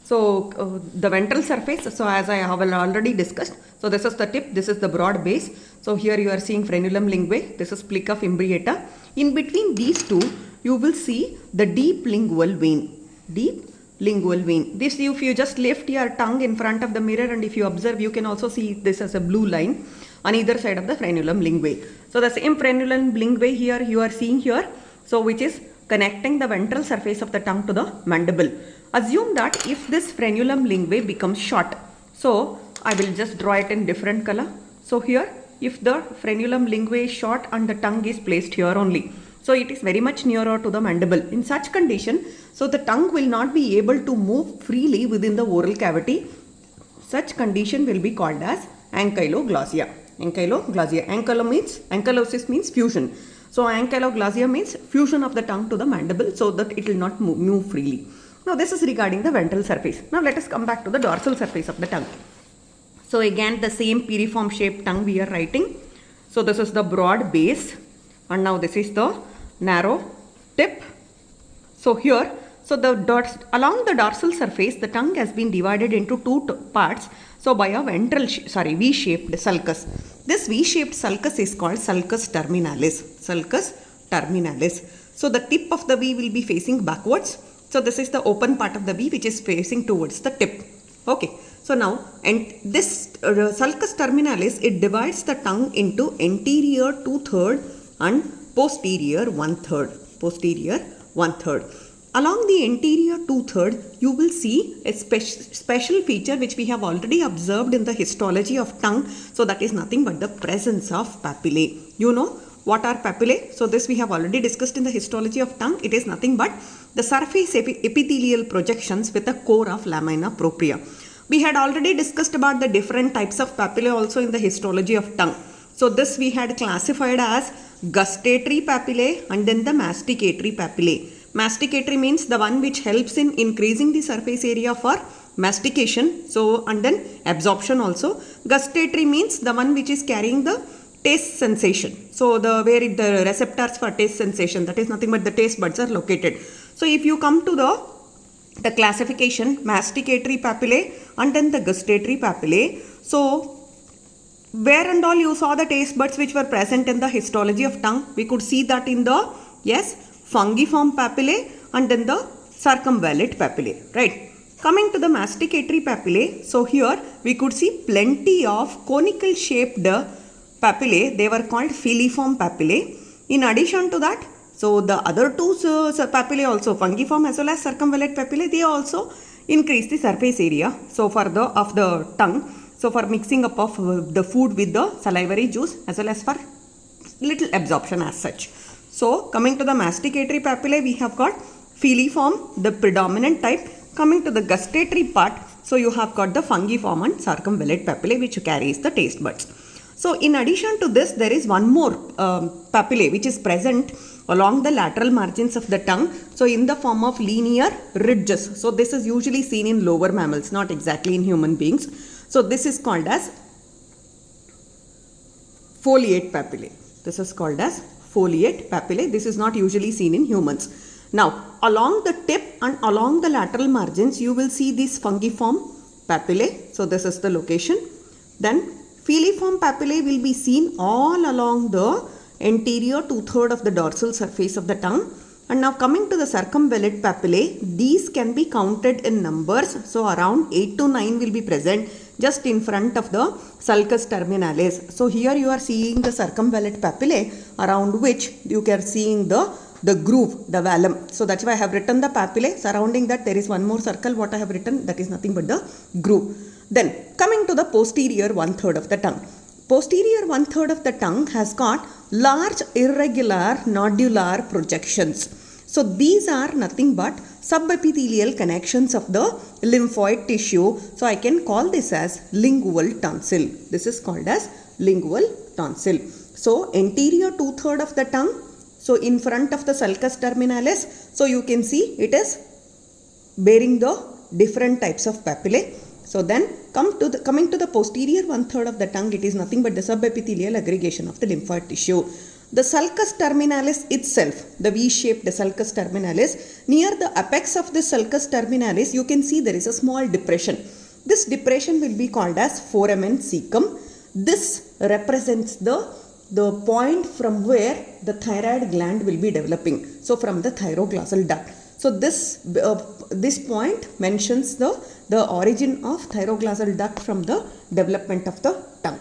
So the ventral surface, so as I have already discussed, so this is the tip, this is the broad base. So here you are seeing frenulum linguae, this is plica fimbriata. In between these two, you will see the deep lingual vein. Deep lingual vein. This, if you just lift your tongue in front of the mirror and if you observe, you can also see this as a blue line on either side of the frenulum linguae. So the same frenulum linguae here you are seeing here, so which is connecting the ventral surface of the tongue to the mandible. Assume that if this frenulum linguae becomes short, so I will just draw it in different color. So here, if the frenulum linguae is short and the tongue is placed here only, so it is very much nearer to the mandible. In such condition, so the tongue will not be able to move freely within the oral cavity. Such condition will be called as ankyloglossia. Ankyloglossia. Ankylosis means fusion. So ankyloglossia means fusion of the tongue to the mandible so that it will not move freely. Now this is regarding the ventral surface. Now let us come back to the dorsal surface of the tongue. So again the same piriform shaped tongue we are writing. So this is the broad base and now this is the narrow tip. So here, so along the dorsal surface the tongue has been divided into two parts. So by a V-shaped sulcus. This V-shaped sulcus is called sulcus terminalis. Sulcus terminalis. So the tip of the V will be facing backwards. So this is the open part of the V which is facing towards the tip. Okay. So now, and this sulcus terminalis, it divides the tongue into anterior 2/3 and posterior 1/3. Posterior 1/3. Along the anterior 2/3, you will see a special feature which we have already observed in the histology of tongue. So that is nothing but the presence of papillae. You know what are papillae? So this we have already discussed in the histology of tongue. It is nothing but the surface epithelial projections with a core of lamina propria. We had already discussed about the different types of papillae also in the histology of tongue. So this we had classified as gustatory papillae and then the masticatory papillae. Masticatory means the one which helps in increasing the surface area for mastication. So and then absorption also. Gustatory means the one which is carrying the taste sensation. So the receptors for taste sensation, that is nothing but the taste buds are located. So if you come to the classification, masticatory papillae and then the gustatory papillae. So where and all you saw the taste buds which were present in the histology of tongue, we could see that in the fungiform papillae and then the circumvallate papillae, right? Coming to the masticatory papillae, so here we could see plenty of conical shaped papillae. They were called filiform papillae. In addition to that, so the other two papillae also, fungiform as well as circumvallate papillae, they also increase the surface area. So for the tongue, so for mixing up of the food with the salivary juice as well as for little absorption as such. So coming to the masticatory papillae, we have got filiform, the predominant type. Coming to the gustatory part, so you have got the fungiform and circumvallate papillae which carries the taste buds. So in addition to this, there is one more papillae which is present along the lateral margins of the tongue. So in the form of linear ridges. So this is usually seen in lower mammals, not exactly in human beings. So this is called as foliate papillae. This is called as foliate papillae. This is not usually seen in humans. Now along the tip and along the lateral margins, you will see this fungiform papillae. So this is the location. Then filiform papillae will be seen all along the anterior 2/3 of the dorsal surface of the tongue. And now coming to the circumvallate papillae, these can be counted in numbers. So around 8 to 9 will be present just in front of the sulcus terminalis. So here you are seeing the circumvallate papillae, around which you are seeing the groove, the vellum. So that's why I have written the papillae. Surrounding that there is one more circle. What I have written, that is nothing but the groove. Then coming to the posterior 1/3 of the tongue. Posterior 1/3 of the tongue has got large irregular nodular projections. So these are nothing but subepithelial connections of the lymphoid tissue. So I can call this as lingual tonsil. This is called as lingual tonsil. So anterior 2/3 of the tongue. So in front of the sulcus terminalis. So you can see it is bearing the different types of papillae. So then coming to the posterior 1/3 of the tongue, it is nothing but the subepithelial aggregation of the lymphoid tissue. The sulcus terminalis itself, the V-shaped sulcus terminalis, near the apex of the sulcus terminalis, you can see there is a small depression. This depression will be called as foramen cecum. This represents the point from where the thyroid gland will be developing. So from the thyroglossal duct. So this point mentions the origin of thyroglossal duct from the development of the tongue.